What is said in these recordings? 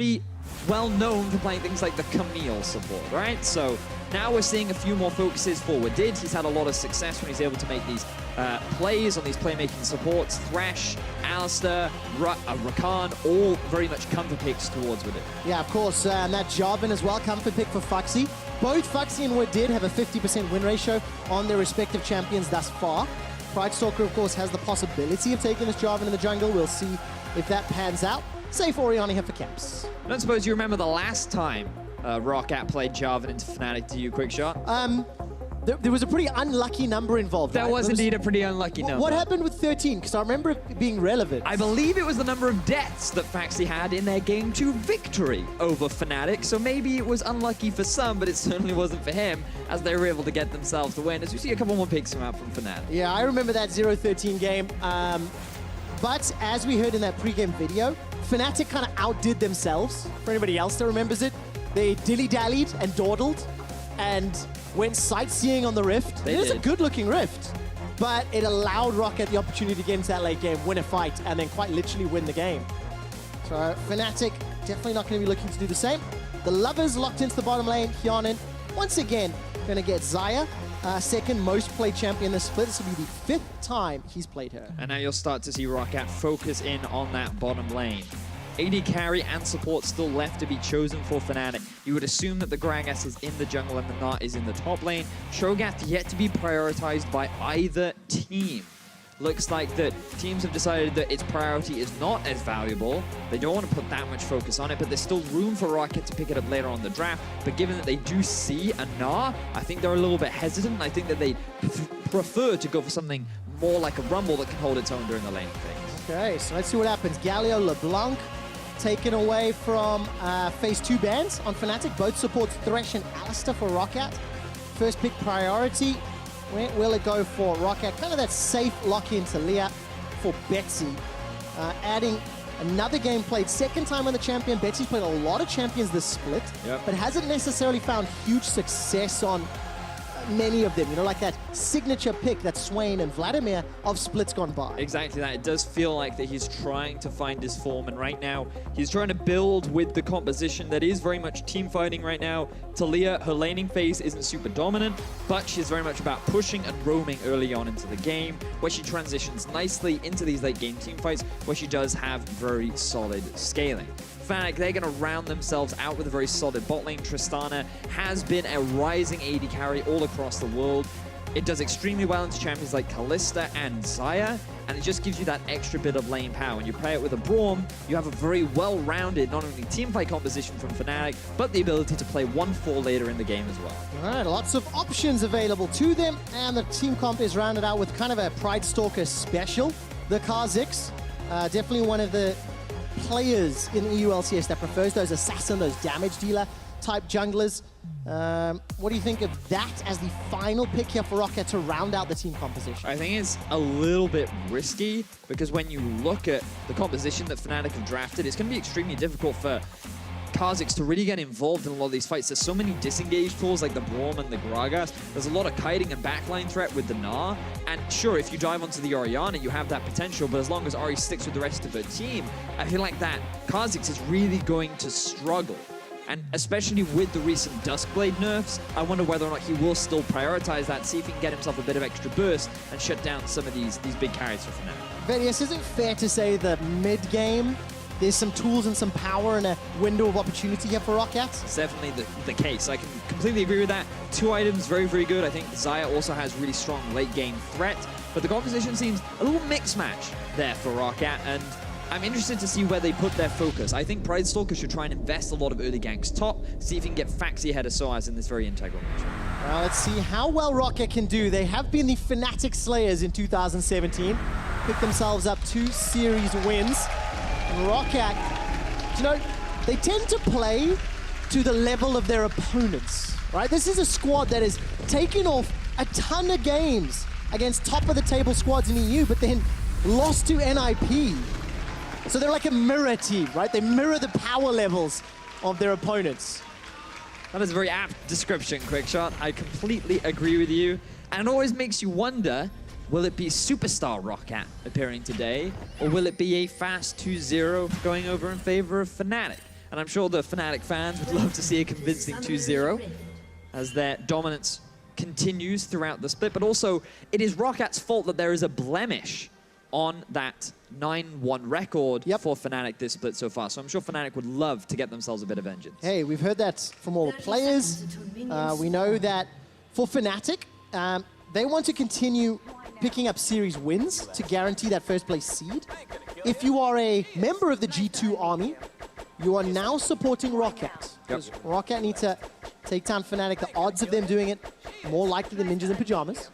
pretty well known for playing things like the Camille support, right? So now we're seeing a few more focuses for Wadid. He's had a lot of success when he's able to make these plays on these playmaking supports. Thresh, Alistair, Rakan, all very much comfort picks towards Wadid. Yeah, of course, and that Jarvan as well, comfort pick for Phaxi. Both Phaxi and Wadid have a 50% win ratio on their respective champions thus far. Pridestalker, of course, has the possibility of taking this Jarvan in the jungle. We'll see if that pans out. Safe Orianna here for camps. I don't suppose you remember the last time ROCCAT played Jarvan into Fnatic to you, QuickShot? There was a pretty unlucky number involved. That was indeed a pretty unlucky number. What happened with 13? Because I remember it being relevant. I believe it was the number of deaths that Phaxi had in their Game 2 victory over Fnatic. So maybe it was unlucky for some, but it certainly wasn't for him, as they were able to get themselves the win. As we see a couple more picks come out from Fnatic. Yeah, I remember that 0-13 game. But as we heard in that pregame video, Fnatic kind of outdid themselves. For anybody else that remembers it, they dilly-dallied and dawdled and went sightseeing on the Rift. It was a good-looking Rift, but it allowed ROCCAT the opportunity to get into that late game, win a fight, and then quite literally win the game. So Fnatic definitely not going to be looking to do the same. The Lovers locked into the bottom lane. Hjarnan, once again, going to get Xayah. Second most played champion this split. This will be the 5th time he's played her. And now you'll start to see ROCCAT focus in on that bottom lane. AD carry and support still left to be chosen for Fnatic. You would assume that the Gragas is in the jungle and the Gnar is in the top lane. Cho'Gath yet to be prioritized by either team. Looks like that teams have decided that its priority is not as valuable. They don't want to put that much focus on it, but there's still room for ROCCAT to pick it up later on the draft. But given that they do see a Gnar, I think they're a little bit hesitant. I think that they prefer to go for something more like a Rumble that can hold its own during the laning phase. Okay, so let's see what happens. Galio LeBlanc taken away from phase 2 bans on Fnatic. Both supports Thresh and Alistair for ROCCAT. First pick priority. Where will it go for ROCCAT? Kind of that safe lock-in Taliyah for Betsy. Adding another game played. Second time on the champion. Betsy's played a lot of champions this split, but hasn't necessarily found huge success on many of them. You know, like that signature pick that Swain and Vladimir of splits gone by. Exactly that. It does feel like that he's trying to find his form, and right now he's trying to build with the composition that is very much team fighting right now. Taliyah, her laning phase isn't super dominant, but she's very much about pushing and roaming early on into the game, where she transitions nicely into these late game team fights, where she does have very solid scaling. Fnatic, they're going to round themselves out with a very solid bot lane. Tristana has been a rising AD carry all across the world. It does extremely well into champions like Kalista and Xayah, and it just gives you that extra bit of lane power. When you pair it with a Braum, you have a very well-rounded, not only teamfight composition from Fnatic, but the ability to play 1-4 later in the game as well. All right, lots of options available to them, and the team comp is rounded out with kind of a Pridestalker special. The Kha'Zix, definitely one of the players in EU LCS that prefers those assassin, those damage dealer type junglers. What do you think of that as the final pick here for ROCCAT to round out the team composition? I think it's a little bit risky, because when you look at the composition that Fnatic have drafted, it's going to be extremely difficult for Kha'Zix to really get involved in a lot of these fights. There's so many disengage tools like the Braum and the Gragas. There's a lot of kiting and backline threat with the Gnar. And sure, if you dive onto the Orianna, you have that potential, but as long as Ori sticks with the rest of her team, I feel like that Kha'Zix is really going to struggle. And especially with the recent Duskblade nerfs, I wonder whether or not he will still prioritize that, see if he can get himself a bit of extra burst and shut down some of these big carries for Fnatic. Vedius, is it fair to say that mid-game, there's some tools and some power and a window of opportunity here for ROCCAT? It's definitely the case. I can completely agree with that. 2 items, very, very good. I think Xayah also has really strong late-game threat, but the composition seems a little mix match there for ROCCAT, and I'm interested to see where they put their focus. I think Pridestalker should try and invest a lot of early ganks top, see if he can get Phaxi ahead of sOAZ in this very integral match. Well, let's see how well ROCCAT can do. They have been the Fnatic Slayers in 2017. Picked themselves up 2 series wins. And ROCCAT, you know, they tend to play to the level of their opponents, right? This is a squad that has taken off a ton of games against top-of-the-table squads in EU, but then lost to NIP. So they're like a mirror team, right? They mirror the power levels of their opponents. That is a very apt description, QuickShot. I completely agree with you. And it always makes you wonder, will it be Superstar ROCCAT appearing today, or will it be a fast 2-0 going over in favor of Fnatic? And I'm sure the Fnatic fans would love to see a convincing 2-0 as their dominance continues throughout the split. But also, it is ROCCAT's fault that there is a blemish on that 9-1 record for Fnatic this split so far. So I'm sure Fnatic would love to get themselves a bit of vengeance. Hey, we've heard that from all the players. We know that for Fnatic, they want to continue picking up series wins to guarantee that first place seed. If you are a member of the G2 army, you are now supporting ROCCAT. Because ROCCAT need to take down Fnatic. The odds of them doing it more likely than ninjas in pajamas.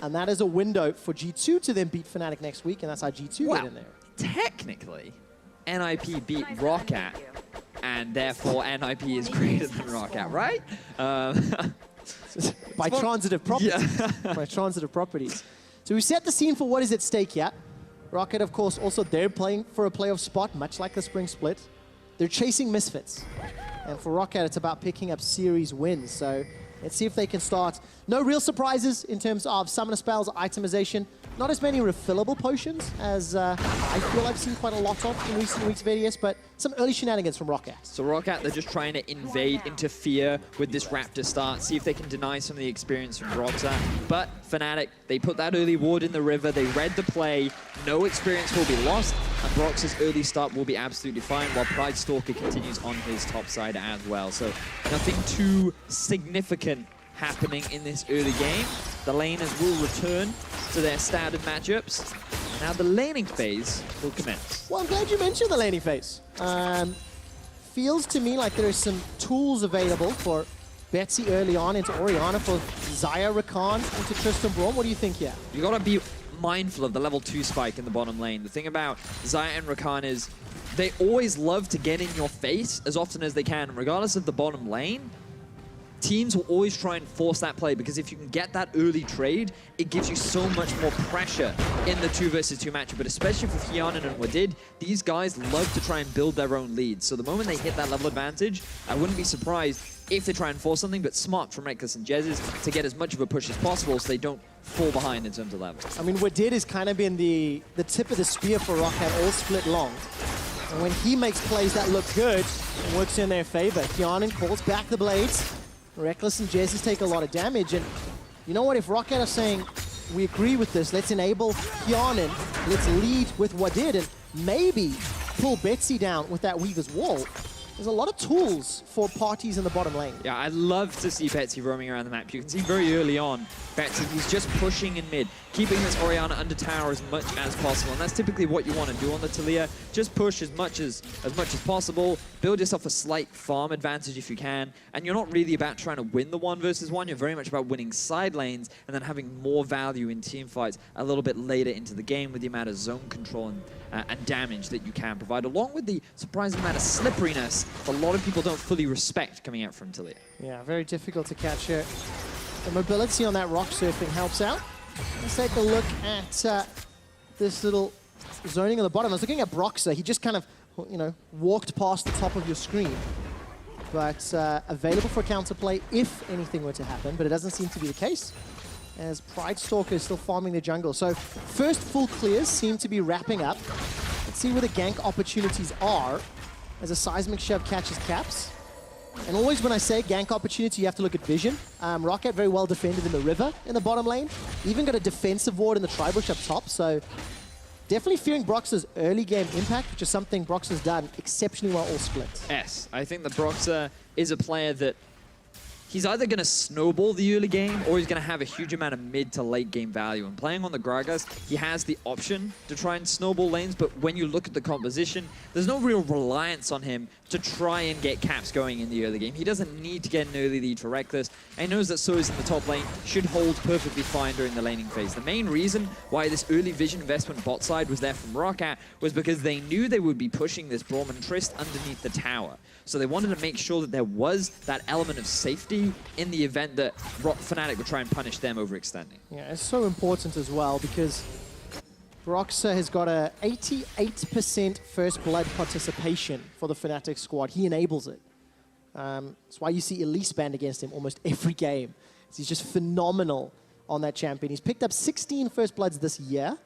And that is a window for G2 to then beat Fnatic next week, and that's how G2 get in there. Technically, NIP beat ROCCAT, and therefore NIP is greater than ROCCAT, right? By transitive properties. By transitive properties. So we set the scene for what is at stake here. ROCCAT, of course, also they're playing for a playoff spot, much like the spring split. They're chasing misfits. And for ROCCAT, it's about picking up series wins. So let's see if they can start. No real surprises in terms of summoner spells, itemization. Not as many refillable potions as I feel I've seen quite a lot of in recent weeks, Vedius, but some early shenanigans from ROCCAT. So ROCCAT, they're just trying to invade, interfere with this Raptor start, see if they can deny some of the experience from Broxah. But Fnatic, they put that early ward in the river, they read the play, no experience will be lost, and Broxah's early start will be absolutely fine, while Pridestalker continues on his top side as well. So nothing too significant happening in this early game. The laners will return to their standard matchups. Now the laning phase will commence. Well, I'm glad you mentioned the laning phase. Feels to me like there are some tools available for Betsy early on into Orianna, for Xayah, Rakan into Tristan Braum. What do you think here? You gotta be mindful of the level 2 spike in the bottom lane. The thing about Xayah and Rakan is they always love to get in your face as often as they can, regardless of the bottom lane. Teams will always try and force that play because if you can get that early trade, it gives you so much more pressure in the 2 versus 2 matchup. But especially for Hjarnan and Wadid, these guys love to try and build their own leads. So the moment they hit that level advantage, I wouldn't be surprised if they try and force something, but smart from Rekkles and Jesiz to get as much of a push as possible so they don't fall behind in terms of level. I mean, Wadid has kind of been the tip of the spear for ROCCAT all split long. And when he makes plays that look good, it works in their favor. Hjarnan calls back the blades. Rekkles and Jesiz take a lot of damage, and you know what, if ROCCAT are saying, we agree with this, let's enable Hjarnan, let's lead with Wadid, and maybe pull Betsy down with that Weaver's Wall. There's a lot of tools for parties in the bottom lane. Yeah, I love to see Betsy roaming around the map. You can see very early on, Betsy, he's just pushing in mid, keeping this Orianna under tower as much as possible. And that's typically what you want to do on the Taliyah. Just push as much as possible, build yourself a slight farm advantage if you can. And you're not really about trying to win the 1 versus 1. You're very much about winning side lanes and then having more value in team fights a little bit later into the game with the amount of zone control and damage that you can provide, along with the surprising amount of slipperiness a lot of people don't fully respect coming out from Taliyah. Yeah, very difficult to catch her. The mobility on that rock surfing helps out. Let's take a look at this little zoning on the bottom. I was looking at Broxah. He just kind of, you know, walked past the top of your screen. But available for counterplay if anything were to happen, but it doesn't seem to be the case, as Pridestalker is still farming the jungle. So first full clears seem to be wrapping up. Let's see where the gank opportunities are as a seismic shove catches caps. And always when I say gank opportunity, you have to look at vision. ROCCAT very well defended in the river in the bottom lane. Even got a defensive ward in the tri-bush up top, so definitely fearing Broxah's early game impact, which is something Broxah's done exceptionally well all splits. Yes, I think that Broxah is a player that he's either going to snowball the early game or he's going to have a huge amount of mid to late game value. And playing on the Gragas, he has the option to try and snowball lanes, but when you look at the composition, there's no real reliance on him to try and get caps going in the early game. He doesn't need to get an early lead for Rekkles, and knows that sOAZ in the top lane should hold perfectly fine during the laning phase. The main reason why this early vision investment bot side was there from ROCCAT was because they knew they would be pushing this Braum and Trist underneath the tower. So they wanted to make sure that there was that element of safety in the event that Fnatic would try and punish them overextending. Yeah, it's so important as well because Broxah has got a 88% first blood participation for the Fnatic squad. He enables it. That's why you see Elise banned against him almost every game. He's just phenomenal on that champion. He's picked up 16 first bloods this year.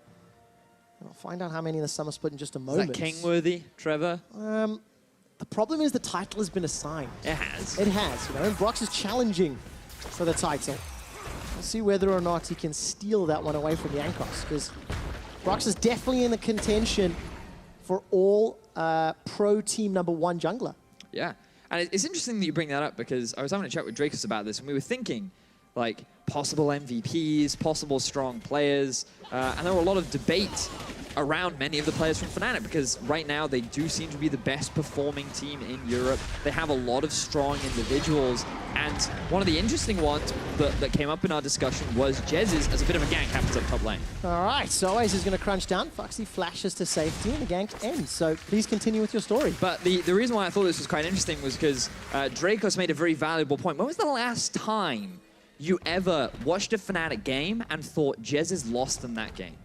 I'll find out how many in the summer split in just a moment. Is that king-worthy, Trevor? The problem is the title has been assigned. It has. It has, you know, and Brox is challenging for the title. We'll see whether or not he can steal that one away from Jankos, because Brox is definitely in the contention for all pro team #1 jungler. Yeah, and it's interesting that you bring that up, because I was having a chat with Drakus about this, and we were thinking, like, possible MVPs, possible strong players, and there were a lot of debate around many of the players from Fnatic, because right now they do seem to be the best performing team in Europe. They have a lot of strong individuals, and one of the interesting ones that came up in our discussion was Jesiz as a bit of a gank happens up top lane. All right, sOAZ is going to crunch down. Phaxi flashes to safety, and the gank ends. So please continue with your story. But the reason why I thought this was quite interesting was because Drakus made a very valuable point. When was the last time you ever watched a Fnatic game and thought Jesiz lost them that game?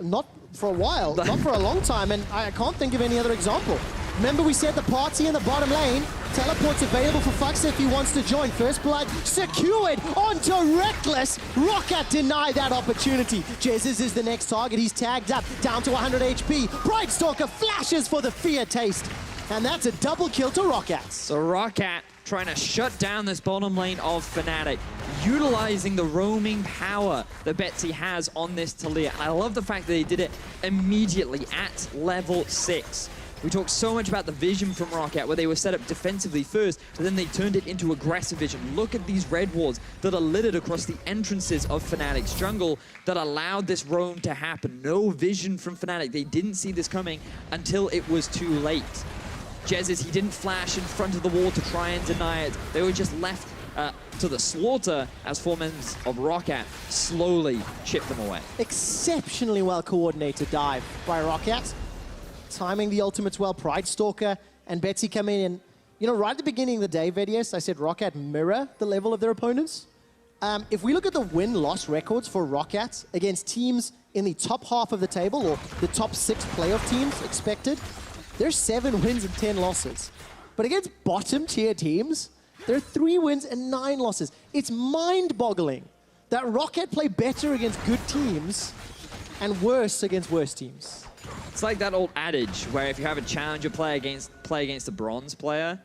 Not for a while, not for a long time, and I can't think of any other example. Remember we said the party in the bottom lane, teleport's available for Phaxi if he wants to join. First blood secured onto Rekkles. ROCCAT denied that opportunity. Jesiz is the next target, he's tagged up, down to 100 HP. Pridestalker flashes for the fear taste, and that's a double kill to ROCCAT. So ROCCAT trying to shut down this bottom lane of Fnatic, utilizing the roaming power that Betsy has on this Taliyah. And I love the fact that they did it immediately at level 6. We talked so much about the vision from ROCCAT, where they were set up defensively first, but then they turned it into aggressive vision. Look at these red wards that are littered across the entrances of Fnatic's jungle that allowed this roam to happen. No vision from Fnatic. They didn't see this coming until it was too late. Jesiz, he didn't flash in front of the wall to try and deny it. They were just left to the slaughter as 4 members of ROCCAT slowly chipped them away. Exceptionally well coordinated dive by ROCCAT. Timing the ultimates well. Pridestalker and Betsy come in, and you know, right at the beginning of the day, Vedius, I said ROCCAT mirror the level of their opponents. If we look at the win-loss records for ROCCAT against teams in the top half of the table, or the top 6 playoff teams expected, there's 7 wins and 10 losses. But against bottom-tier teams, there are 3 wins and 9 losses. It's mind-boggling that ROCCAT play better against good teams and worse against worse teams. It's like that old adage where if you have a challenger play against a bronze player,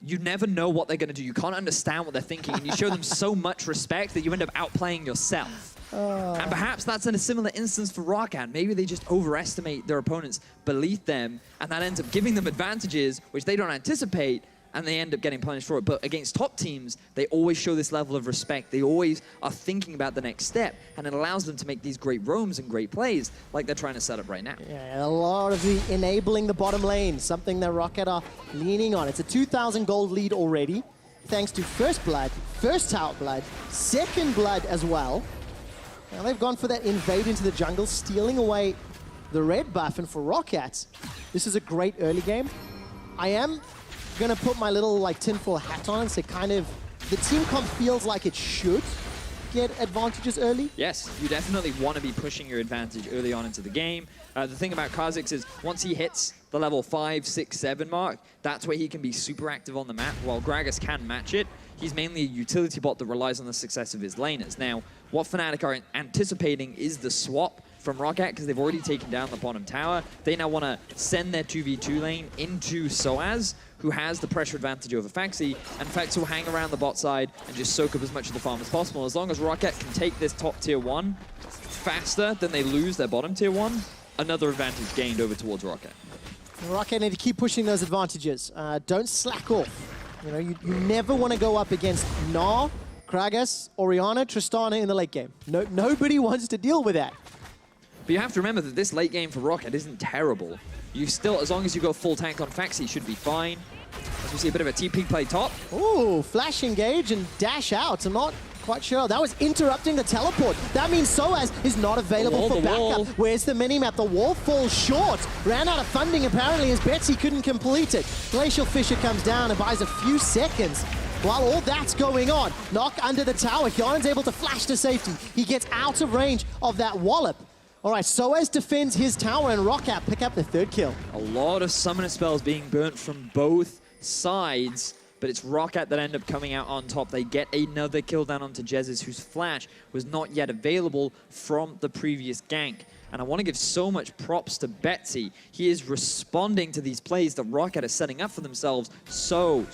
you never know what they're going to do. You can't understand what they're thinking, and you show them so much respect that you end up outplaying yourself. And perhaps that's in a similar instance for ROCCAT. Maybe they just overestimate their opponents, beneath them, and that ends up giving them advantages which they don't anticipate, and they end up getting punished for it. But against top teams, they always show this level of respect. They always are thinking about the next step, and it allows them to make these great roams and great plays like they're trying to set up right now. Yeah, a lot of the enabling the bottom lane, something that ROCCAT are leaning on. It's a 2,000 gold lead already, thanks to first blood, first tower blood, second blood as well. Now they've gone for that invade into the jungle, stealing away the red buff, and for ROCCAT, this is a great early game. I am gonna put my little like tinfoil hat on and say kind of the team comp feels like it should get advantages early. Yes, you definitely want to be pushing your advantage early on into the game. The thing about Kha'Zix is once he hits the level 5, 6, 7 mark, that's where he can be super active on the map, while Gragas can match it. He's mainly a utility bot that relies on the success of his laners. Now, what Fnatic are anticipating is the swap from ROCCAT, because they've already taken down the bottom tower. They now want to send their 2v2 lane into sOAZ, who has the pressure advantage over Phaxi, and Phaxi will hang around the bot side and just soak up as much of the farm as possible. As long as ROCCAT can take this top tier 1 faster than they lose their bottom tier 1, another advantage gained over towards ROCCAT. ROCCAT need to keep pushing those advantages. Don't slack off. You know, you never want to go up against Gnar, Gragas, Orianna, Tristana in the late game. Nobody wants to deal with that. But you have to remember that this late game for ROCCAT isn't terrible. You still, as long as you go full tank on Phaxi, should be fine. As we see a bit of a TP play top. Ooh, flash engage and dash out. I'm not quite sure. That was interrupting the teleport. That means sOAZ is not available for backup. Where's the minimap? The wall falls short. Ran out of funding apparently as Betsy couldn't complete it. Glacial Fissure comes down and buys a few seconds. While all that's going on, knock under the tower. Hjarnan's able to flash to safety. He gets out of range of that wallop. All right, sOAZ defends his tower, and ROCCAT pick up the 3rd kill. A lot of summoner spells being burnt from both sides, but it's ROCCAT that end up coming out on top. They get another kill down onto Jesiz, whose flash was not yet available from the previous gank. And I want to give so much props to Betsy. He is responding to these plays that ROCCAT is setting up for themselves so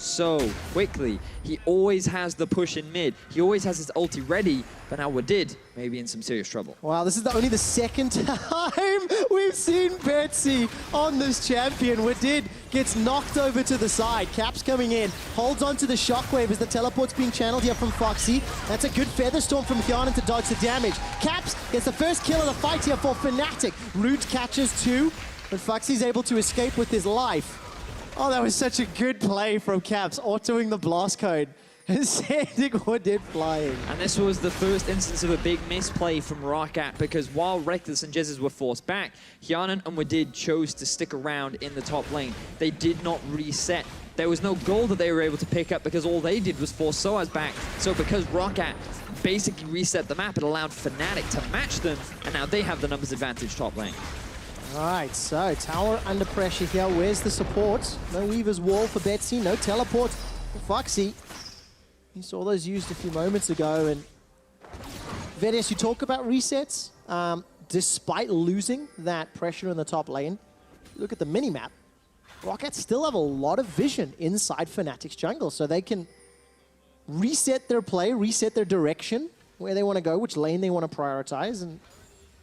quickly. He always has the push in mid. He always has his ulti ready, but now Wadid may be in some serious trouble. Wow, this is only the second time we've seen Betsy on this champion. Wadid gets knocked over to the side. Caps coming in, holds on to the shockwave as the teleport's being channeled here from Phaxi. That's a good feather storm from Hjarnan to dodge the damage. Caps gets the first kill of the fight here for Fnatic. Root catches 2, but Phaxi's able to escape with his life. Oh, that was such a good play from Caps, autoing the blast code and sending Wadid flying. And this was the first instance of a big misplay from ROCCAT, because while Rekkles and Jesiz were forced back, Hjarnan and Wadid chose to stick around in the top lane. They did not reset. There was no goal that they were able to pick up because all they did was force sOAZ back. So because ROCCAT basically reset the map, it allowed Fnatic to match them, and now they have the numbers advantage top lane. All right, so tower under pressure here. Where's the support? No Weaver's Wall for Betsy, no teleport for Phaxi. You saw those used a few moments ago, and Vedius, you talk about resets. Despite losing that pressure in the top lane, look at the mini-map. ROCCAT still have a lot of vision inside Fnatic's jungle, so they can reset their play, reset their direction, where they want to go, which lane they want to prioritize, and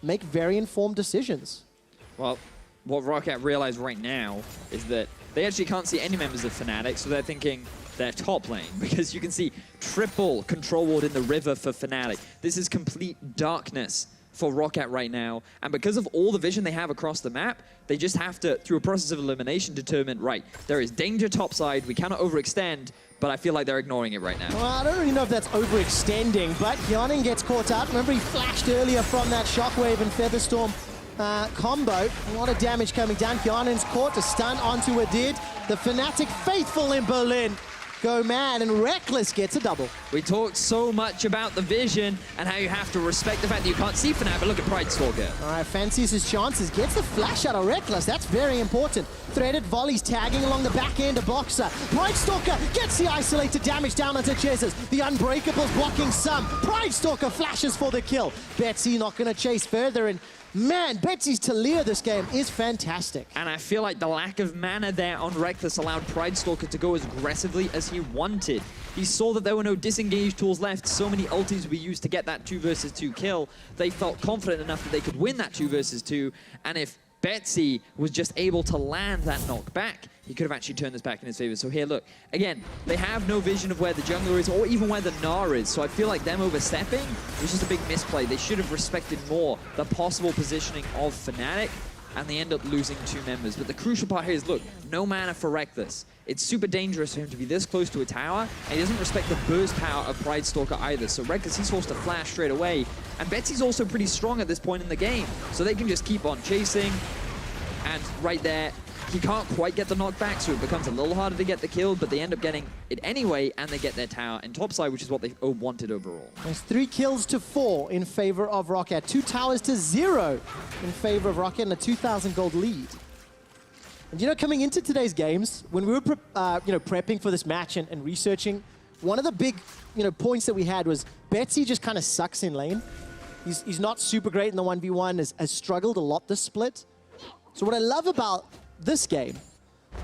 make very informed decisions. Well, what ROCCAT realize right now is that they actually can't see any members of Fnatic, so they're thinking their top lane, because you can see triple control ward in the river for Fnatic. This is complete darkness for ROCCAT right now, and because of all the vision they have across the map, they just have to, through a process of elimination, determine, right, there is danger topside, we cannot overextend, but I feel like they're ignoring it right now. Well, I don't really know if that's overextending, but Hjarnan gets caught up. Remember, he flashed earlier from that shockwave and featherstorm combo. A lot of damage coming down. Hjarnan's caught to stun onto Wadid. The Fnatic faithful in Berlin go mad, and Rekkles gets a double. We talked so much about the vision and how you have to respect the fact that you can't see Fnatic, but look at Pridestalker. All right, fancies his chances, gets the flash out of Rekkles. That's very important. Threaded volleys tagging along the back end of Broxah. Pridestalker gets the isolated damage down onto Jesiz. The Unbreakables blocking some. Pridestalker flashes for the kill. Betsy not going to chase further, and man, Betsy's Taliyah this game is fantastic. And I feel like the lack of mana there on Rekkles allowed Pridestalker to go as aggressively as he wanted. He saw that there were no disengage tools left, so many ultis were used to get that 2 versus 2 kill. They felt confident enough that they could win that 2 versus 2, and if Betsy was just able to land that knockback, he could have actually turned this back in his favor. So here, look, again, they have no vision of where the jungler is or even where the Gnar is. So I feel like them overstepping was just a big misplay. They should have respected more the possible positioning of Fnatic, and they end up losing 2 members. But the crucial part here is, look, no mana for Rekkles. It's super dangerous for him to be this close to a tower, and he doesn't respect the burst power of Pridestalker either. So Rekkles, he's forced to flash straight away. And Betsy's also pretty strong at this point in the game, so they can just keep on chasing. And right there, he can't quite get the knockback, so it becomes a little harder to get the kill, but they end up getting it anyway, and they get their tower in topside, which is what they wanted overall. There's 3 kills to 4 in favor of ROCCAT. 2 towers to 0 in favor of ROCCAT, and a 2,000 gold lead. And you know, coming into today's games, when we were prepping for this match and researching, one of the big points that we had was Betsy just kind of sucks in lane. He's not super great in the 1v1, has struggled a lot this split. So what I love about this game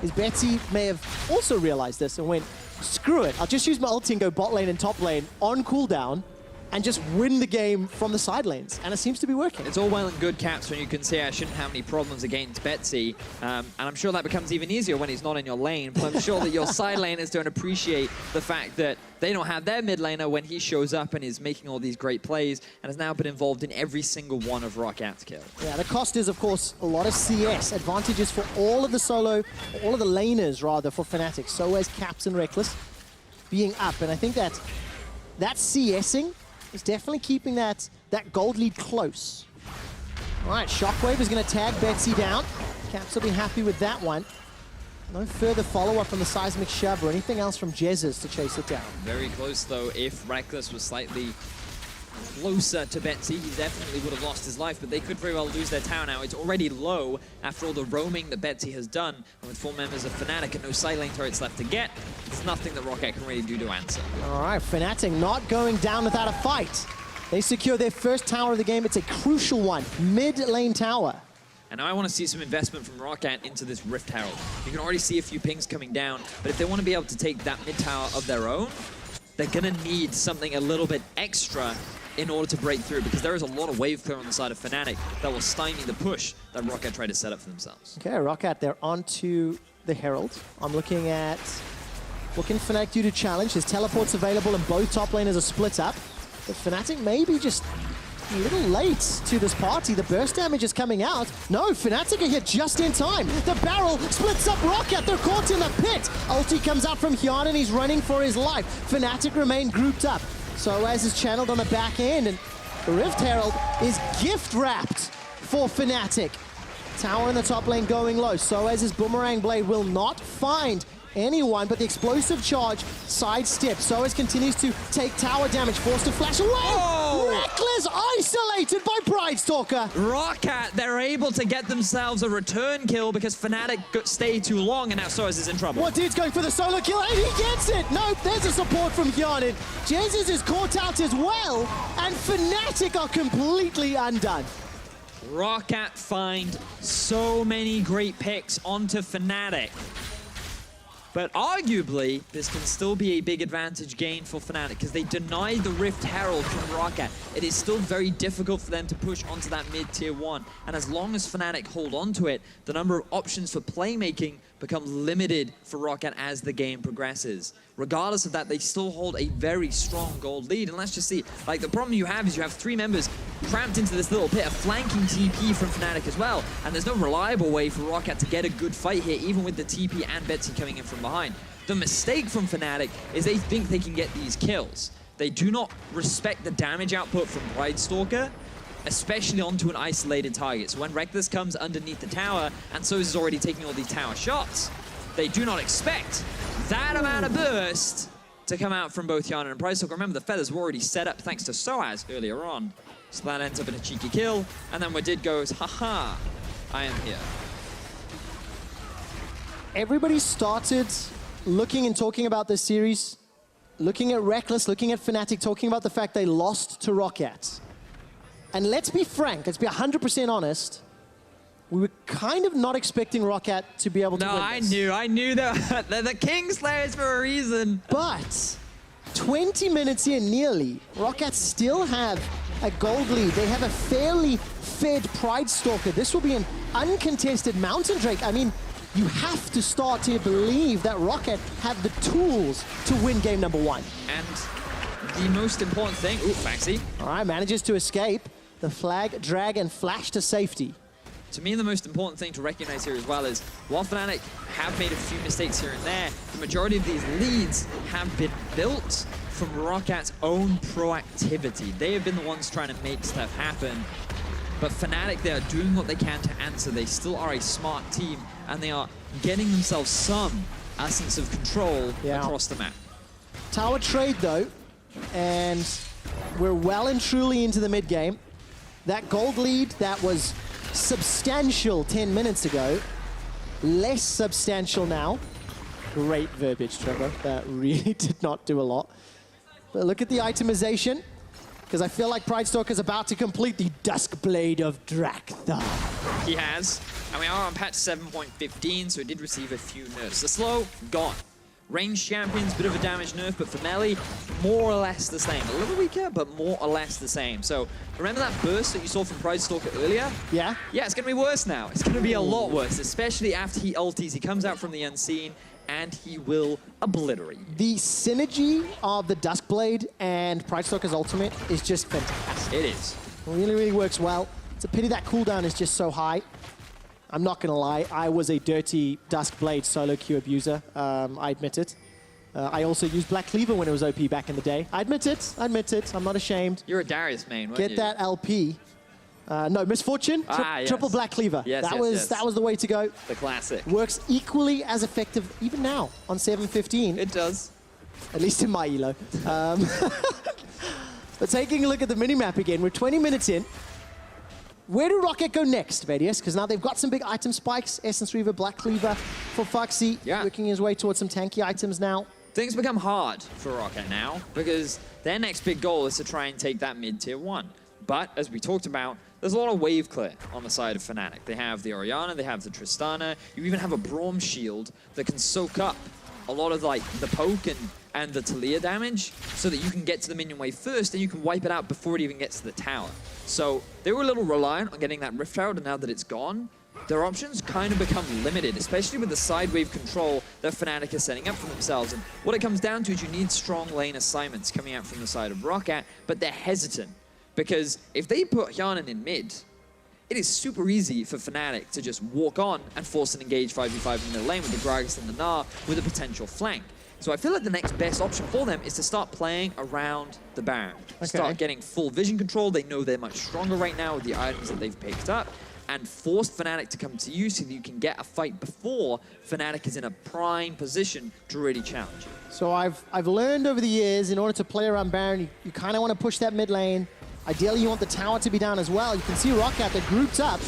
is Betsy may have also realized this and went, screw it, I'll just use my ulti and go bot lane and top lane on cooldown and just win the game from the side lanes. And it seems to be working. It's all well and good, Caps, when you can say I shouldn't have any problems against Betsy. And I'm sure that becomes even easier when he's not in your lane. But I'm sure that your side laners don't appreciate the fact that they don't have their mid laner when he shows up and is making all these great plays and has now been involved in every single one of ROCCAT's kills. Yeah, the cost is, of course, a lot of CS advantages for all of the all of the laners, rather, for Fnatic. sOAZ, Caps, and Rekkles being up. And I think that CSing is definitely keeping that gold lead close. All right, Shockwave is going to tag Betsy down. Caps will be happy with that one. No further follow-up on the seismic shove or anything else from Jesiz to chase it down. Very close, though. If Rekkles was slightly closer to Betsy, he definitely would have lost his life, but they could very well lose their tower now. It's already low after all the roaming that Betsy has done, and with 4 members of Fnatic and no side lane turrets left to get, there's nothing that ROCCAT can really do to answer. All right, Fnatic not going down without a fight. They secure their first tower of the game. It's a crucial one, mid-lane tower. And I want to see some investment from ROCCAT into this Rift Herald. You can already see a few pings coming down, but if they want to be able to take that mid tower of their own, they're going to need something a little bit extra in order to break through, because there is a lot of wave clear on the side of Fnatic that will stymie the push that ROCCAT tried to set up for themselves. Okay, ROCCAT, they're onto the Herald. I'm looking at what can Fnatic do to challenge. His teleport's available and both top laners are split up. But Fnatic may be just a little late to this party. The burst damage is coming out. No, Fnatic are here just in time. The barrel splits up ROCCAT. They're caught in the pit. Ulti comes out from Hjarnan. He's running for his life. Fnatic remain grouped up. sOAZ is channeled on the back end, and the Rift Herald is gift wrapped for Fnatic. Tower in the top lane going low. sOAZ's Boomerang Blade will not find anyone, but the explosive charge sidesteps. sOAZ continues to take tower damage, forced to flash away. Oh! Rekkles isolated by Pridestalker. ROCCAT, they're able to get themselves a return kill because Fnatic stayed too long, and now sOAZ is in trouble. Wadid's going for the solo kill, and he gets it. No, there's a support from Hjarnan. Jesiz is caught out as well, and Fnatic are completely undone. ROCCAT find so many great picks onto Fnatic. But arguably, this can still be a big advantage gain for Fnatic because they deny the Rift Herald from ROCCAT. It is still very difficult for them to push onto that mid-tier 1. And as long as Fnatic hold on to it, the number of options for playmaking become limited for ROCCAT as the game progresses. Regardless of that, they still hold a very strong gold lead. And let's just see, like, the problem you have is you have 3 members cramped into this little pit, a flanking TP from Fnatic as well. And there's no reliable way for ROCCAT to get a good fight here, even with the TP and Betsy coming in from behind. The mistake from Fnatic is they think they can get these kills. They do not respect the damage output from Pridestalker, especially onto an isolated target. So when Rekkles comes underneath the tower, and sOAZ is already taking all these tower shots, they do not expect that amount of burst to come out from both Hjarnan and Pridestalker. Remember, the feathers were already set up thanks to sOAZ earlier on. So that ends up in a cheeky kill, and then Wadid goes, haha, I am here. Everybody started looking and talking about this series, looking at Rekkles, looking at Fnatic, talking about the fact they lost to ROCCAT. And let's be frank, let's be 100% honest, we were kind of not expecting ROCCAT to be able to win this. I knew that. They're the Kingslayers for a reason. But 20 minutes in, nearly, ROCCAT still have a gold lead. They have a fairly fed Pridestalker. This will be an uncontested Mountain Drake. I mean, you have to start to believe that ROCCAT have the tools to win game number 1. And the most important thing, ooh, Phaxi. All right, manages to escape. The flag, drag, and flash to safety. To me, the most important thing to recognize here as well is, while Fnatic have made a few mistakes here and there, the majority of these leads have been built from ROCCAT's own proactivity. They have been the ones trying to make stuff happen. But Fnatic, they are doing what they can to answer. They still are a smart team, and they are getting themselves some essence of control across the map. Tower trade, though, and we're well and truly into the mid-game. That gold lead that was substantial 10 minutes ago, less substantial now. Great verbiage, Trevor. That really did not do a lot. But look at the itemization, because I feel like Pridestalker is about to complete the Dusk Blade of Drakthar. He has, and we are on patch 7.15, so it did receive a few nerfs. The slow, gone. Ranged champions, bit of a damage nerf, but for melee, more or less the same. A little weaker, but more or less the same. So remember that burst that you saw from Pridestalker earlier? Yeah? Yeah, it's going to be worse now. It's going to be a lot worse, especially after he ulties. He comes out from the unseen, and he will obliterate. The synergy of the Duskblade and Pridestalker's ultimate is just fantastic. It is. Really, really works well. It's a pity that cooldown is just so high. I'm not gonna lie, I was a dirty Duskblade solo queue abuser, I admit it. I also used Black Cleaver when it was OP back in the day. I admit it, I'm not ashamed. You're a Darius main, weren't Get you? that LP. No, Misfortune, yes. triple Black Cleaver. Yes, that was the way to go. The classic. Works equally as effective even now on 7.15. It does. At least in my elo. But taking a look at the minimap again, we're 20 minutes in. Where do ROCCAT go next, Vedius? Because now they've got some big item spikes. Essence Reaver, Black Cleaver for Phaxi. Yeah. Working his way towards some tanky items now. things become hard for ROCCAT now because their next big goal is to try and take that mid-tier 1. But as we talked about, there's a lot of wave clear on the side of Fnatic. They have the Orianna, they have the Tristana. You even have a Braum shield that can soak up a lot of like the poke and the Taliyah damage so that you can get to the minion wave first and you can wipe it out before it even gets to the tower. So they were a little reliant on getting that Rift out, and now that it's gone, their options kind of become limited, especially with the side wave control that Fnatic is setting up for themselves. And what it comes down to is you need strong lane assignments coming out from the side of ROCCAT, but they're hesitant. Because if they put Hjarnan in mid, it is super easy for Fnatic to just walk on and force an engage 5v5 in the lane with the Gragas and the Gnar with a potential flank. So I feel like the next best option for them is to start playing around the Baron. Okay. Start getting full vision control. They know they're much stronger right now with the items that they've picked up, and force Fnatic to come to you so that you can get a fight before Fnatic is in a prime position to really challenge you. So I've learned over the years, in order to play around Baron, you kind of want to push that mid lane. Ideally, you want the tower to be down as well. You can see ROCCAT, they're grouped up.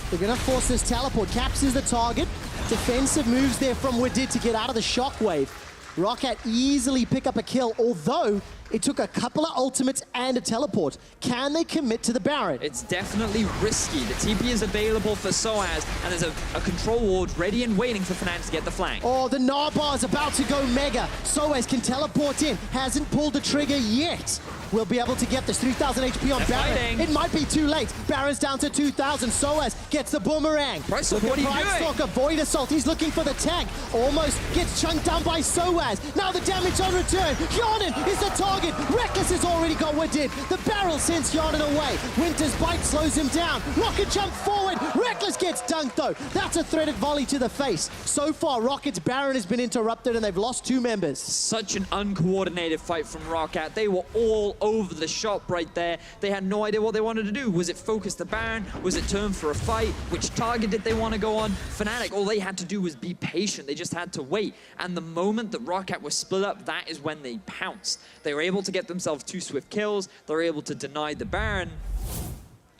They're going to force this teleport. Caps is the target. Defensive moves there from Wadid to get out of the shockwave. ROCCAT easily pick up a kill, although it took a couple of ultimates and a teleport. Can they commit to the Baron? It's definitely risky. The TP is available for sOAZ, and there's a control ward ready and waiting for Fnatic to get the flank. Oh, the Gnar bar is about to go mega. sOAZ can teleport in. Hasn't pulled the trigger yet. We'll be able to get this 3,000 HP on Baron. Fighting. It might be too late. Baron's down to 2,000. sOAZ gets the boomerang. Pridestalker, what are you doing? Pridestalker, Void Assault. He's looking for the tank. Almost gets chunked down by sOAZ. Now the damage on return. Hjarnan is the target. Rekkles has already got Wadid. The barrel sends Hjarnan away. Winter's Bite slows him down. Rocket jump forward. Rekkles gets dunked though. That's a threaded volley to the face. So far, Rocket's Baron has been interrupted and they've lost 2 members. Such an uncoordinated fight from ROCCAT. They were all over the shop right there. They had no idea what they wanted to do. Was it focus the Baron? Was it turn for a fight? Which target did they want to go on? Fnatic, all they had to do was be patient. They just had to wait. And the moment that ROCCAT was split up, that is when they pounced. They were able to get themselves 2 swift kills. They were able to deny the Baron.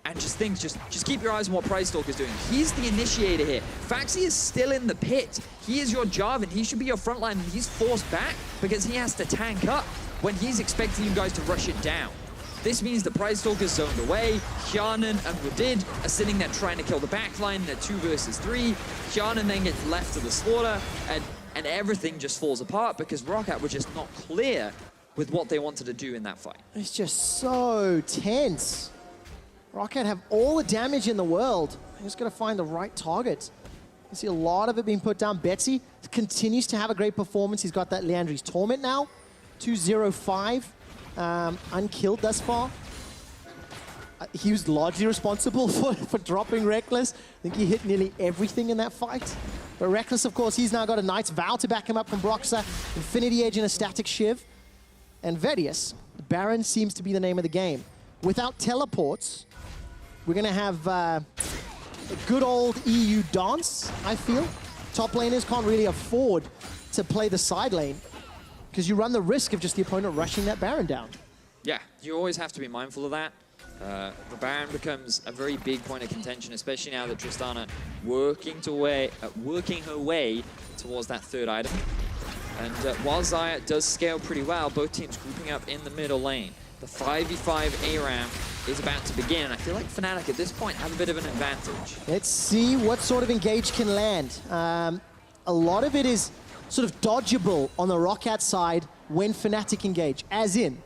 And just keep your eyes on what Pridestalker is doing. He's the initiator here. Phaxi is still in the pit. He is your Jarvan. He should be your frontline, and he's forced back because he has to tank up when he's expecting you guys to rush it down. This means the Pridestalker's zoned away. Hjarnan and Wadid are sitting there trying to kill the backline in a 2 versus 3. Hjarnan then gets left to the slaughter, and everything just falls apart because ROCCAT were just not clear with what they wanted to do in that fight. It's just so tense. ROCCAT have all the damage in the world. They're just got to find the right target. You see a lot of it being put down. Betsy continues to have a great performance. He's got that Leandri's Torment now. 205, unkilled thus far. He was largely responsible for dropping Rekkles. I think he hit nearly everything in that fight. But Rekkles, of course, he's now got a Knight's Vow to back him up from Broxah, Infinity Edge and a Static Shiv. And Vedius, Baron seems to be the name of the game. Without teleports, we're going to have a good old EU dance, I feel. Top laners can't really afford to play the side lane because you run the risk of just the opponent rushing that Baron down. Yeah, you always have to be mindful of that. The Baron becomes a very big point of contention, especially now that Tristana working her way towards that 3rd item. And while Xayah does scale pretty well, both teams grouping up in the middle lane. The 5v5 ARAM is about to begin. I feel like Fnatic at this point have a bit of an advantage. Let's see what sort of engage can land. A lot of it is sort of dodgeable on the ROCCAT side when Fnatic engage, as in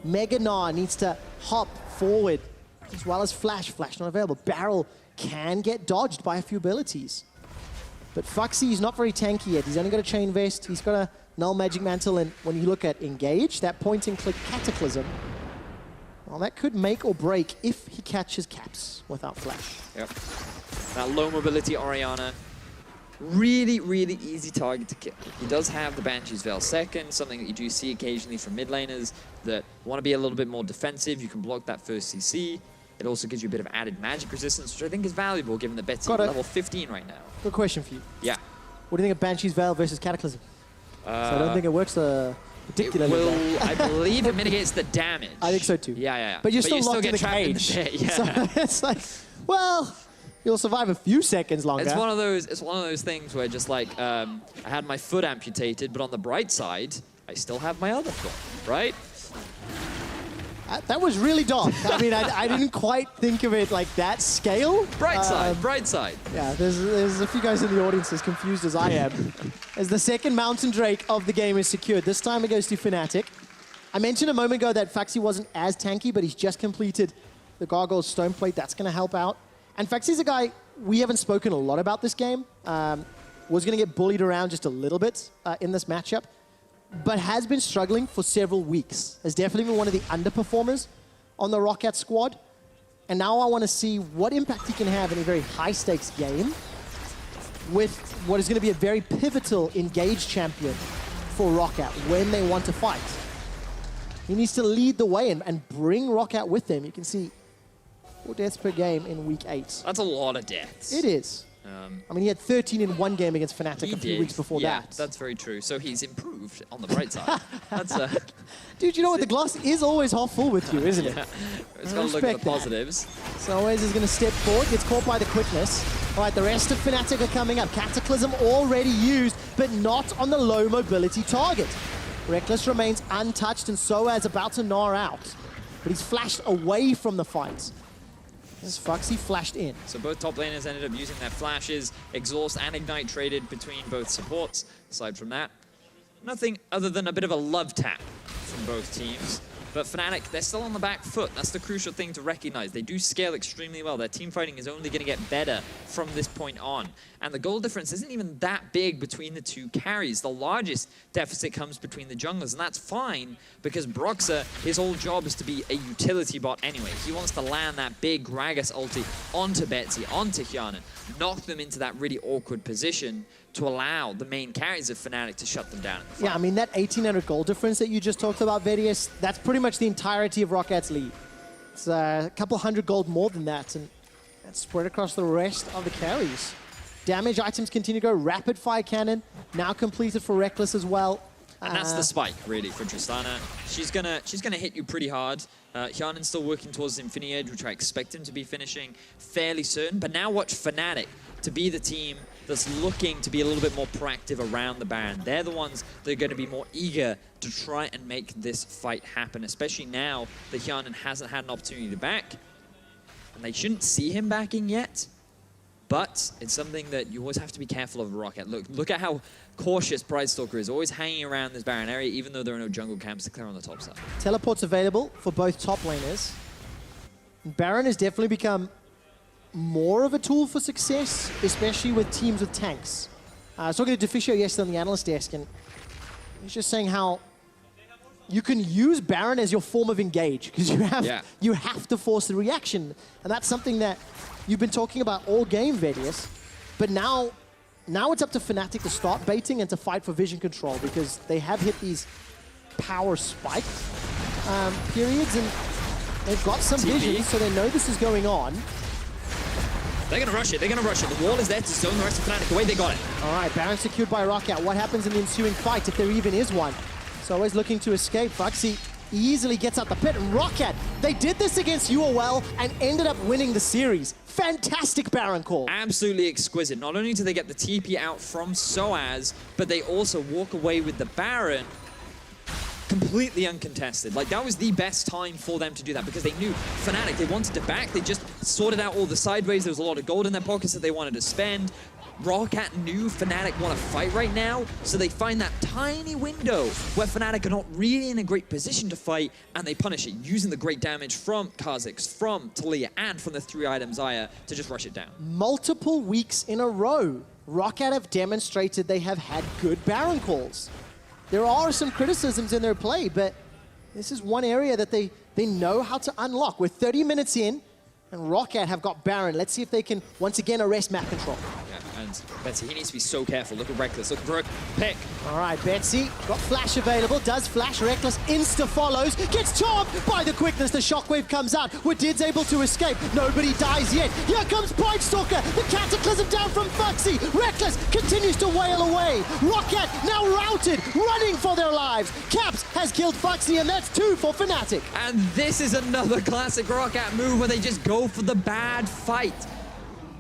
Mega Gnar needs to hop forward as well as Flash. Flash not available. Barrel can get dodged by a few abilities. But Phaxi is not very tanky yet. He's only got a Chain Vest. He's got a Null Magic Mantle. And when you look at engage, that point-and-click Cataclysm, well, that could make or break if he catches Caps without Flash. Yep. That low mobility Orianna, really, really easy target to kill. He does have the Banshee's Veil second, something that you do see occasionally from mid laners that want to be a little bit more defensive. You can block that first CC. It also gives you a bit of added magic resistance, which I think is valuable given that Betsy is level 15 right now. Good question for you. Yeah. What do you think of Banshee's Veil versus Cataclysm? So I don't think it works particularly well. I believe it mitigates the damage. I think so too. Yeah. But you're still locked in the cage. Yeah. So it's like, well, you'll survive a few seconds longer. It's one of those things where just like I had my foot amputated, but on the bright side, I still have my other form, right? That was really dark. I mean, I didn't quite think of it like that scale. Bright side, bright side. Yeah, there's a few guys in the audience as confused as I am. As the second Mountain Drake of the game is secured. This time it goes to Fnatic. I mentioned a moment ago that Phaxi wasn't as tanky, but he's just completed the Gargoyle's Stone Plate. That's going to help out. And Phaxi's a guy we haven't spoken a lot about this game. Was going to get bullied around just a little bit in this matchup, but has been struggling for several weeks. Has definitely been one of the underperformers on the ROCCAT squad. And now I want to see what impact he can have in a very high-stakes game with what is going to be a very pivotal engaged champion for ROCCAT when they want to fight. He needs to lead the way and bring ROCCAT with him. You can see 4 deaths per game in week 8. That's a lot of deaths. It is. I mean, he had 13 in one game against Fnatic a few weeks before that. Yeah, that's very true. So he's improved on the bright side. That's Dude, you know what? The glass is always half full with you, isn't it? It's got to look at the positives. sOAZ is going to step forward, gets caught by the quickness. All right, the rest of Fnatic are coming up. Cataclysm already used, but not on the low mobility target. Rekkles remains untouched, and sOAZ about to Gnar out. But he's flashed away from the fight. As Phaxi flashed in. So both top laners ended up using their flashes. Exhaust and Ignite traded between both supports. Aside from that, nothing other than a bit of a love tap from both teams. But Fnatic, they're still on the back foot. That's the crucial thing to recognize. They do scale extremely well. Their team fighting is only going to get better from this point on. And the goal difference isn't even that big between the two carries. The largest deficit comes between the junglers, and that's fine because Broxah, his whole job is to be a utility bot anyway. He wants to land that big Gragas ulti onto Betsy, onto Hjarnan, knock them into that really awkward position to allow the main carries of Fnatic to shut them down. Yeah, I mean, that 1,800 gold difference that you just talked about, Vedius, that's pretty much the entirety of ROCCAT's lead. It's a couple hundred gold more than that, and that's spread across the rest of the carries. Damage items continue to go. Rapid fire cannon, now completed for Rekkles as well. And that's the spike, really, for Tristana. She's gonna hit you pretty hard. Hjarnan's still working towards Infinity Edge, which I expect him to be finishing fairly soon. But now watch Fnatic to be the team that's looking to be a little bit more proactive around the Baron. They're the ones that are going to be more eager to try and make this fight happen, especially now that Hjarnan hasn't had an opportunity to back. And they shouldn't see him backing yet. But it's something that you always have to be careful of ROCCAT. Look at how cautious Pridestalker is, always hanging around this Baron area, even though there are no jungle camps to clear on the top side. Teleports available for both top laners. Baron has definitely become more of a tool for success, especially with teams with tanks. I was talking to Deficio yesterday on the analyst desk, and he's just saying how you can use Baron as your form of engage, because you have to force the reaction. And that's something that you've been talking about all game, Vedius. But now it's up to Fnatic to start baiting and to fight for vision control, because they have hit these power spike periods, and they've got some vision, so they know this is going on. They're going to rush it. They're going to rush it. The wall is there to zone the rest of Fnatic away. They got it. All right, Baron secured by ROCCAT. What happens in the ensuing fight, if there even is one? sOAZ looking to escape. Phaxi easily gets out the pit. And ROCCAT, they did this against UOL and ended up winning the series. Fantastic Baron call. Absolutely exquisite. Not only do they get the TP out from sOAZ, but they also walk away with the Baron completely uncontested. Like, that was the best time for them to do that, because they knew Fnatic, they wanted to back. They just sorted out all the sideways. There was a lot of gold in their pockets that they wanted to spend. ROCCAT knew Fnatic want to fight right now, so they find that tiny window where Fnatic are not really in a great position to fight, and they punish it, using the great damage from Kha'Zix, from Taliyah, and from the 3-item Xayah to just rush it down. Multiple weeks in a row, ROCCAT have demonstrated they have had good Baron calls. There are some criticisms in their play, but this is one area that they know how to unlock. We're 30 minutes in, and ROCCAT have got Baron. Let's see if they can once again arrest map control. Yeah, and Betsy, he needs to be so careful. Look at Rekkles, look for a pick. All right, Betsy got flash available, does flash. Rekkles insta follows, gets charmed by the quickness. The shockwave comes out. Wadid's able to escape. Nobody dies yet. Here comes Pridestalker. The cataclysm down from Phaxi. Rekkles continues to wail away. ROCCAT now routed, running for their lives. Caps has killed Phaxi, and that's 2 for Fnatic. And this is another classic ROCCAT move where they just go for the bad fight.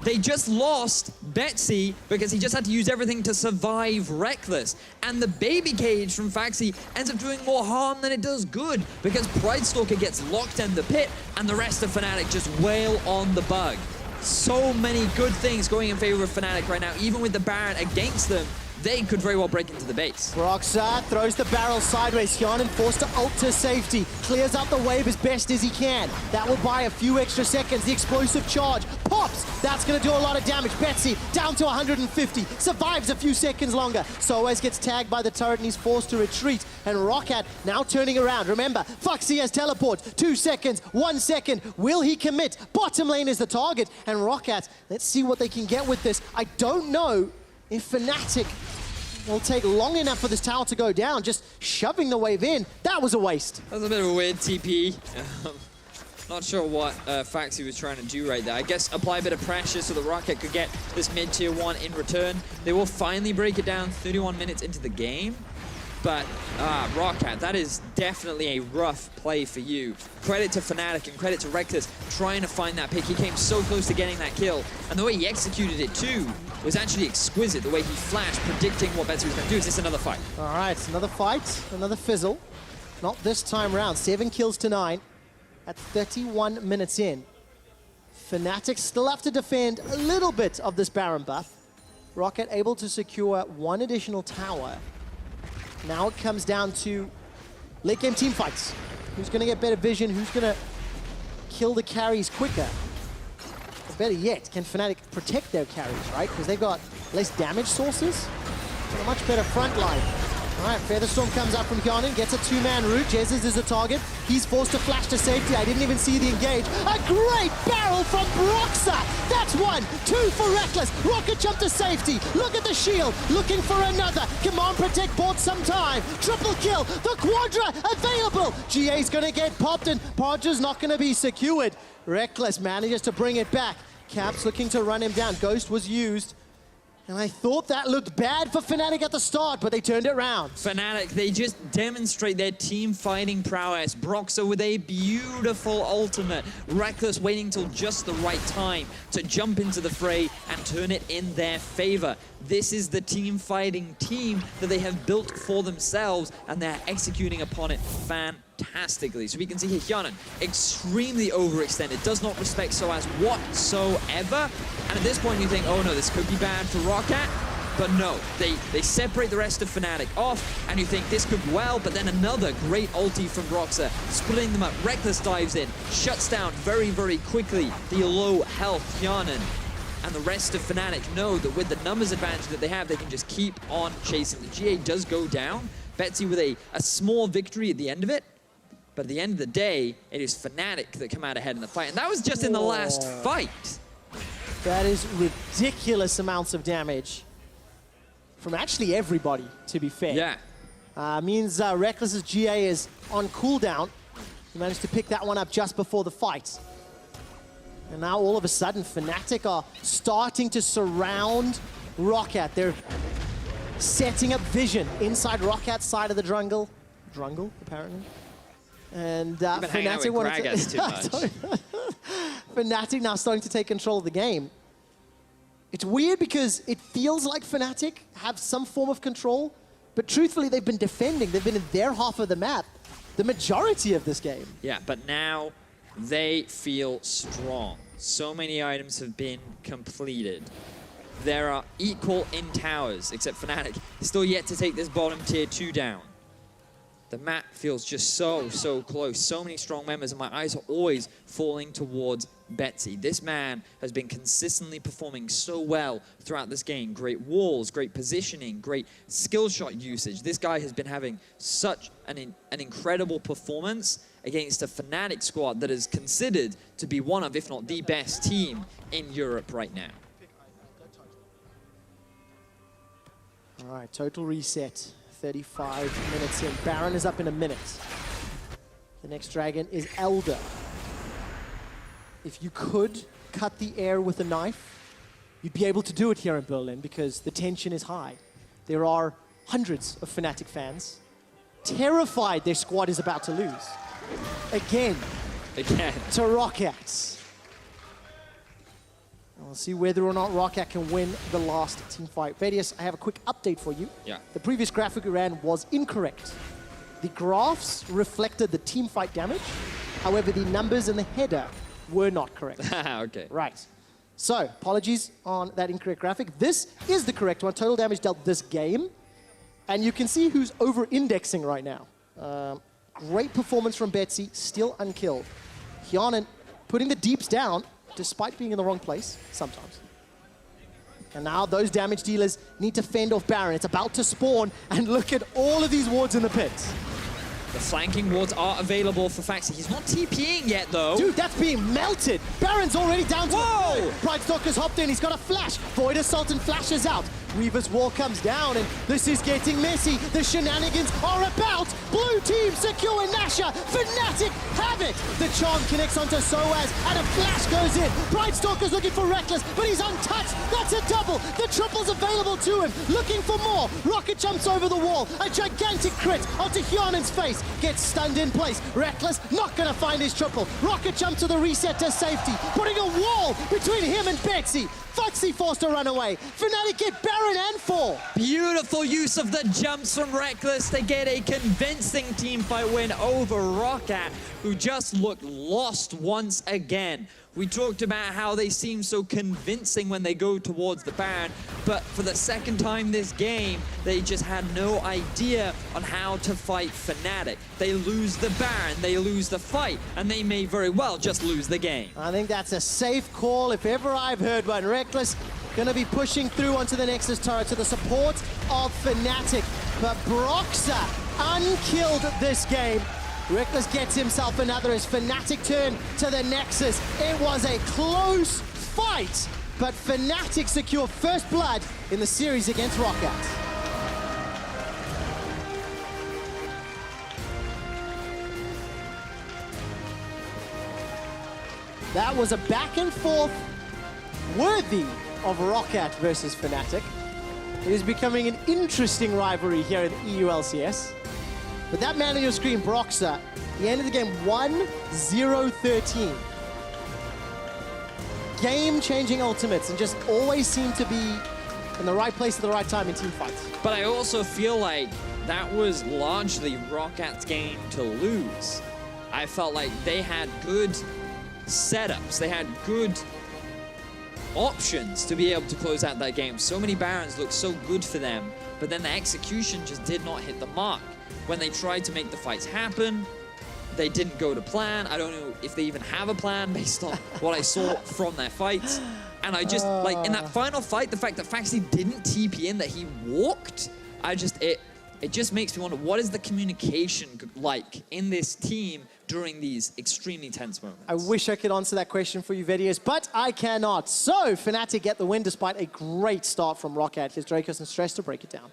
They just lost Betsy because he just had to use everything to survive Rekkles. And the baby cage from Phaxi ends up doing more harm than it does good because Pridestalker gets locked in the pit and the rest of Fnatic just wail on the bug. So many good things going in favor of Fnatic right now. Even with the Baron against them, they could very well break into the base. Broxah throws the barrel sideways. Hjarnan forced to ult to safety. Clears out the wave as best as he can. That will buy a few extra seconds. The explosive charge pops. That's going to do a lot of damage. Betsy down to 150. Survives a few seconds longer. sOAZ gets tagged by the turret and he's forced to retreat. And ROCCAT now turning around. Remember, Phaxi has teleport. 2 seconds, 1 second. Will he commit? Bottom lane is the target. And ROCCAT, let's see what they can get with this. I don't know if Fnatic will take long enough for this tower to go down. Just shoving the wave in, that was a waste. That was a bit of a weird TP. Not sure what Phaxi was trying to do right there. I guess apply a bit of pressure so that ROCCAT could get this mid-tier 1 in return. They will finally break it down 31 minutes into the game. But ROCCAT, that is definitely a rough play for you. Credit to Fnatic and credit to Rekkles trying to find that pick. He came so close to getting that kill. And the way he executed it too was actually exquisite. The way he flashed, predicting what Betsy was going to do. Is this another fight? All right, another fight, another fizzle. Not this time round. 7 kills to 9 at 31 minutes in. Fnatic still have to defend a little bit of this Baron buff. ROCCAT able to secure 1 additional tower. Now it comes down to late game team fights. Who's going to get better vision? Who's going to kill the carries quicker? Or better yet, can Fnatic protect their carries, right? Because they've got less damage sources and a much better front line. All right, Featherstorm comes up from Hjarnan, gets a 2-man route. Jesiz is a target. He's forced to flash to safety. I didn't even see the engage. A great barrel from Broxah. That's 1, 2 for Rekkles. Rocket jump to safety. Look at the shield, looking for another. Command protect bought some time. Triple kill, the Quadra available. GA's gonna get popped and Podger's not gonna be secured. Rekkles manages to bring it back. Caps looking to run him down. Ghost was used. And I thought that looked bad for Fnatic at the start, but they turned it around. Fnatic, they just demonstrate their team fighting prowess. Broxah with a beautiful ultimate. Rekkles waiting till just the right time to jump into the fray and turn it in their favor. This is the team fighting team that they have built for themselves, and they're executing upon it fantastically. So we can see here Hjarnan extremely overextended, does not respect sOAZ whatsoever. And at this point you think, oh no, this could be bad for ROCCAT. But no, they separate the rest of Fnatic off, and you think this could be well, but then another great ulti from Broxah, splitting them up. Rekkles dives in, shuts down very, very quickly the low health Hjarnan. And the rest of Fnatic know that with the numbers advantage that they have, they can just keep on chasing. The GA does go down. Betsy with a small victory at the end of it. But at the end of the day, it is Fnatic that come out ahead in the fight. And that was just in the last fight. That is ridiculous amounts of damage from actually everybody, to be fair. Yeah. Means Rekkles' GA is on cooldown. He managed to pick that one up just before the fight. And now all of a sudden, Fnatic are starting to surround ROCCAT. They're setting up vision inside ROCCAT's side of the jungle. Jungle, apparently. And Fnatic wanted Gragas too much. Fnatic now starting to take control of the game. It's weird because it feels like Fnatic have some form of control, but truthfully, they've been defending. They've been in their half of the map the majority of this game. Yeah, but now they feel strong. So many items have been completed. There are equal in towers, except Fnatic still yet to take this bottom tier 2 down. The map feels just so close. So many strong members, and my eyes are always falling towards Betsy. This man has been consistently performing so well throughout this game. Great walls, great positioning, great skill shot usage. This guy has been having such an incredible performance against a Fnatic squad that is considered to be one of, if not the best team in Europe right now. All right, total reset. 35 minutes in. Baron is up in a minute. The next dragon is Elder. If you could cut the air with a knife, you'd be able to do it here in Berlin because the tension is high. There are hundreds of Fnatic fans terrified their squad is about to lose. Again. To ROCCAT. We'll see whether or not ROCCAT can win the last team fight. Vedius, I have a quick update for you. Yeah. The previous graphic we ran was incorrect. The graphs reflected the team fight damage. However, the numbers in the header were not correct. Okay. Right. So, apologies on that incorrect graphic. This is the correct one. Total damage dealt this game. And you can see who's over-indexing right now. Great performance from Betsy, still unkilled. Hjarnan putting the deeps down, despite being in the wrong place, sometimes. And now those damage dealers need to fend off Baron. It's about to spawn, and look at all of these wards in the pit. The flanking wards are available for Phaxi. He's not TPing yet, though. Dude, that's being melted. Baron's already down to Whoa! Pridestalker's hopped in. He's got a flash. Void Assault and flashes out. Weaver's wall comes down, and this is getting messy. The shenanigans are about. Blue team secure Nasha. Fnatic have it. The charm connects onto sOAZ, and a flash goes in. Pridestalker's looking for Rekkles, but he's untouched. That's a double. The triple's available to him. Looking for more. Rocket jumps over the wall. A gigantic crit onto Hjarnan's face. Gets stunned in place. Rekkles not going to find his triple. Rocket jump to the reset to safety, putting a wall between him and Betsy. Phaxi forced to run away. Fnatic get Baron and 4. Beautiful use of the jumps from Rekkles to get a convincing teamfight win over ROCCAT, who just looked lost once again. We talked about how they seem so convincing when they go towards the Baron, but for the second time this game, they just had no idea on how to fight Fnatic. They lose the Baron, they lose the fight, and they may very well just lose the game. I think that's a safe call if ever I've heard one. Rekkles gonna be pushing through onto the Nexus turret to the support of Fnatic, but Broxah unkilled this game. Rekkles gets himself another as Fnatic turn to the Nexus. It was a close fight, but Fnatic secure first blood in the series against ROCCAT. That was a back and forth worthy of ROCCAT versus Fnatic. It is becoming an interesting rivalry here in the EU LCS. But that man on your screen, Broxah, the end of the game, 1-0-13. Game-changing ultimates, and just always seem to be in the right place at the right time in team fights. But I also feel like that was largely ROCCAT's game to lose. I felt like they had good setups, they had good options to be able to close out that game. So many Barons looked so good for them, but then the execution just did not hit the mark. When they tried to make the fights happen, they didn't go to plan. I don't know if they even have a plan based on what I saw from their fights. And I just, like, in that final fight, the fact that Phaxi didn't TP in, that he walked, it just makes me wonder, what is the communication like in this team during these extremely tense moments? I wish I could answer that question for you, Vedius, but I cannot. So, Fnatic get the win despite a great start from ROCCAT. Here's Dracos and Stress to break it down.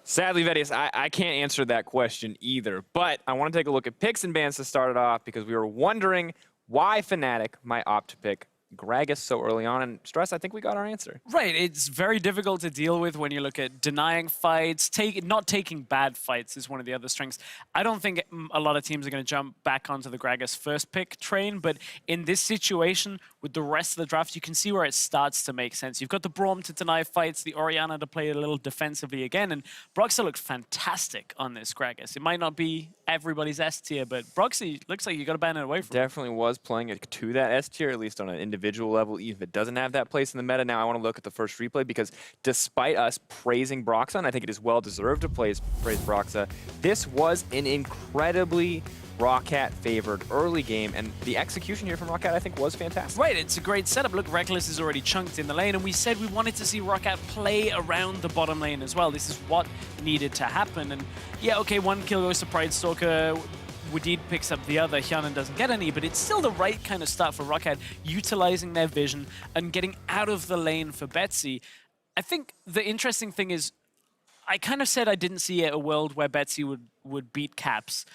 Sadly, Vedius, I can't answer that question either, but I want to take a look at picks and bans to start it off because we were wondering why Fnatic might opt to pick Gragas so early on, and Stress, I think we got our answer. Right, it's very difficult to deal with when you look at denying fights, not taking bad fights is one of the other strengths. I don't think a lot of teams are going to jump back onto the Gragas first pick train, but in this situation, with the rest of the draft, you can see where it starts to make sense. You've got the Braum to deny fights, the Orianna to play a little defensively again, and Broxah looked fantastic on this Gragas. It might not be everybody's S tier, but Broxah looks like you got to ban it away from Definitely was playing it to that S tier, at least on an individual level, even if it doesn't have that place in the meta. Now I want to look at the first replay because despite us praising Broxah, and I think it is well deserved to praise Broxah, this was an incredibly ROCCAT favored early game, and the execution here from ROCCAT I think was fantastic. Right, it's a great setup. Look, Rekkles is already chunked in the lane, and we said we wanted to see ROCCAT play around the bottom lane as well. This is what needed to happen, and yeah, okay, one kill goes to Pridestalker, Wadid picks up the other, Hjarnan doesn't get any, but it's still the right kind of start for ROCCAT, utilizing their vision and getting out of the lane for Betsy. I think the interesting thing is, I kind of said I didn't see a world where Betsy would beat Caps,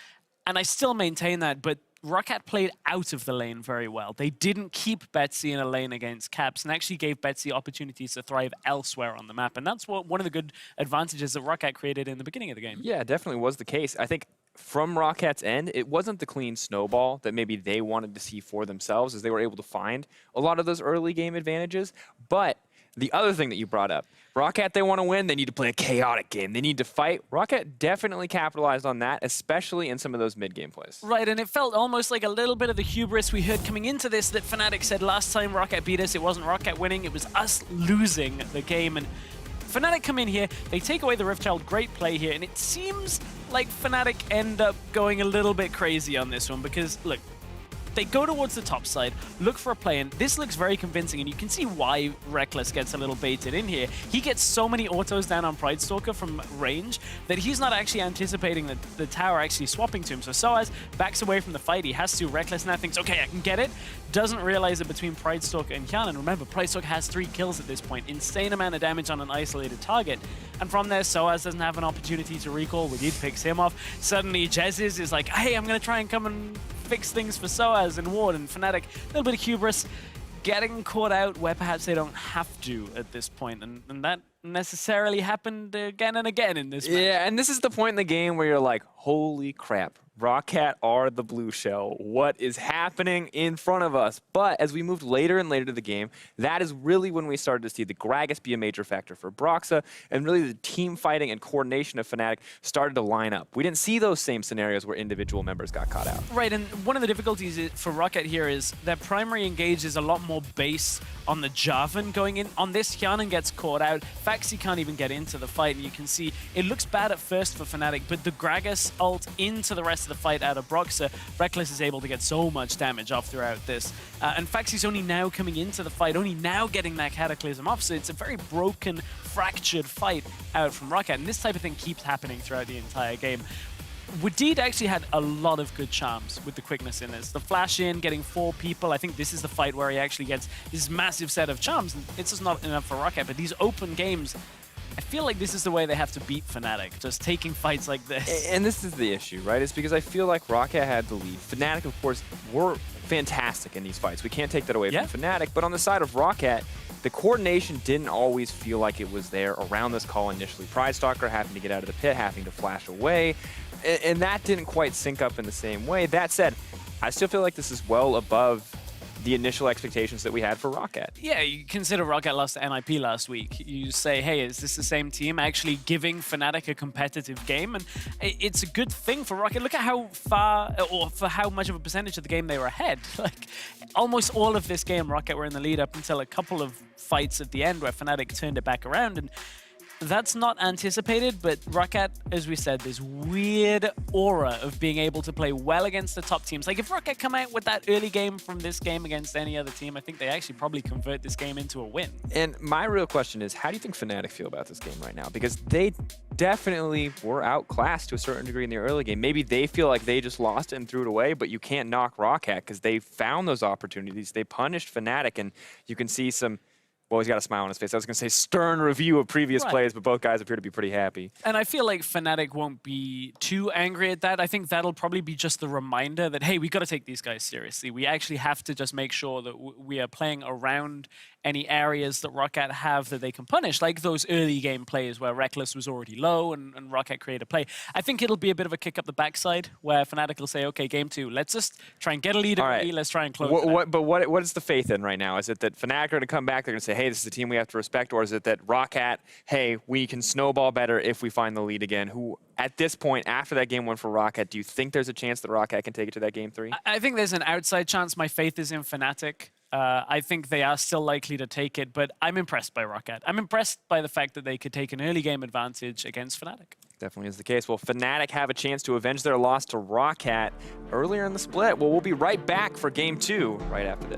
and I still maintain that, but ROCCAT played out of the lane very well. They didn't keep Betsy in a lane against Caps and actually gave Betsy opportunities to thrive elsewhere on the map. And that's one of the good advantages that ROCCAT created in the beginning of the game. Yeah, it definitely was the case. I think from ROCCAT's end, it wasn't the clean snowball that maybe they wanted to see for themselves, as they were able to find a lot of those early game advantages. But the other thing that you brought up, ROCCAT, they want to win, they need to play a chaotic game. They need to fight. ROCCAT definitely capitalized on that, especially in some of those mid-game plays. Right, and it felt almost like a little bit of the hubris we heard coming into this that Fnatic said last time ROCCAT beat us, it wasn't ROCCAT winning, it was us losing the game. And Fnatic come in here, they take away the Riftchild, great play here, and it seems like Fnatic end up going a little bit crazy on this one because, look, they go towards the top side, look for a play, and this looks very convincing, and you can see why Rekkles gets a little baited in here. He gets so many autos down on Pridestalker from range that he's not actually anticipating the tower actually swapping to him. So sOAZ backs away from the fight. He has to. Rekkles now thinks, okay, I can get it. Doesn't realize it between Pridestalker and Hjarnan. Remember, Pridestalker has 3 kills at this point. Insane amount of damage on an isolated target. And from there, sOAZ doesn't have an opportunity to recall. Wadid picks him off. Suddenly, Jesiz is like, hey, I'm going to try and come and fix things for sOAZ and Ward and Fnatic. A little bit of hubris, getting caught out where perhaps they don't have to at this point. And that necessarily happened again and again in this match. Yeah, and this is the point in the game where you're like, holy crap. ROCCAT are the blue shell. What is happening in front of us? But as we moved later and later to the game, that is really when we started to see the Gragas be a major factor for Broxah, and really the team fighting and coordination of Fnatic started to line up. We didn't see those same scenarios where individual members got caught out. Right, and one of the difficulties for ROCCAT here is their primary engage is a lot more based on the Jarvan going in. On this, Hjarnan gets caught out. Phaxi can't even get into the fight, and you can see it looks bad at first for Fnatic, but the Gragas ult into the rest of the fight out of Broxah, Rekkles is able to get so much damage off throughout this. And Phaxi's only now coming into the fight, only now getting that Cataclysm off, so it's a very broken, fractured fight out from ROCCAT, and this type of thing keeps happening throughout the entire game. Wadid actually had a lot of good charms with the quickness in this. The flash in, getting 4 people. I think this is the fight where he actually gets this massive set of charms. And it's just not enough for ROCCAT, but these open games, I feel like this is the way they have to beat Fnatic, just taking fights like this. And this is the issue, right? It's because I feel like ROCCAT had the lead. Fnatic, of course, were fantastic in these fights. We can't take that away from Fnatic, but on the side of ROCCAT, the coordination didn't always feel like it was there around this call initially. Pridestalker having to get out of the pit, having to flash away, and that didn't quite sync up in the same way. That said, I still feel like this is well above the initial expectations that we had for ROCCAT. Yeah, you consider ROCCAT lost to NIP last week. You say, hey, is this the same team actually giving Fnatic a competitive game? And it's a good thing for ROCCAT. Look at how far, or for how much of a percentage of the game they were ahead. Like, almost all of this game, ROCCAT were in the lead up until a couple of fights at the end where Fnatic turned it back around. And that's not anticipated, but ROCCAT, as we said, this weird aura of being able to play well against the top teams. Like, if ROCCAT come out with that early game from this game against any other team, I think they actually probably convert this game into a win. And my real question is, how do you think Fnatic feel about this game right now? Because they definitely were outclassed to a certain degree in the early game. Maybe they feel like they just lost it and threw it away, but you can't knock ROCCAT because they found those opportunities. They punished Fnatic, and you can see some... Well, he's got a smile on his face. I was going to say stern review of previous plays, but both guys appear to be pretty happy. And I feel like Fnatic won't be too angry at that. I think that'll probably be just the reminder that, hey, we got to take these guys seriously. We actually have to just make sure that we are playing around any areas that ROCCAT have that they can punish, like those early game plays where Rekkles was already low and ROCCAT created a play. I think it'll be a bit of a kick up the backside where Fnatic will say, okay, game 2, let's just try and get a lead early, let's try and close it. But what is the faith in right now? Is it that Fnatic are going to come back, they're going to say, hey, this is a team we have to respect, or is it that ROCCAT, hey, we can snowball better if we find the lead again? Who, at this point, after that game 1 for ROCCAT, do you think there's a chance that ROCCAT can take it to that game 3? I think there's an outside chance. My faith is in Fnatic. I think they are still likely to take it, but I'm impressed by ROCCAT. I'm impressed by the fact that they could take an early game advantage against Fnatic. Definitely is the case. Well, Fnatic have a chance to avenge their loss to ROCCAT earlier in the split. Well, we'll be right back for game 2 right after this.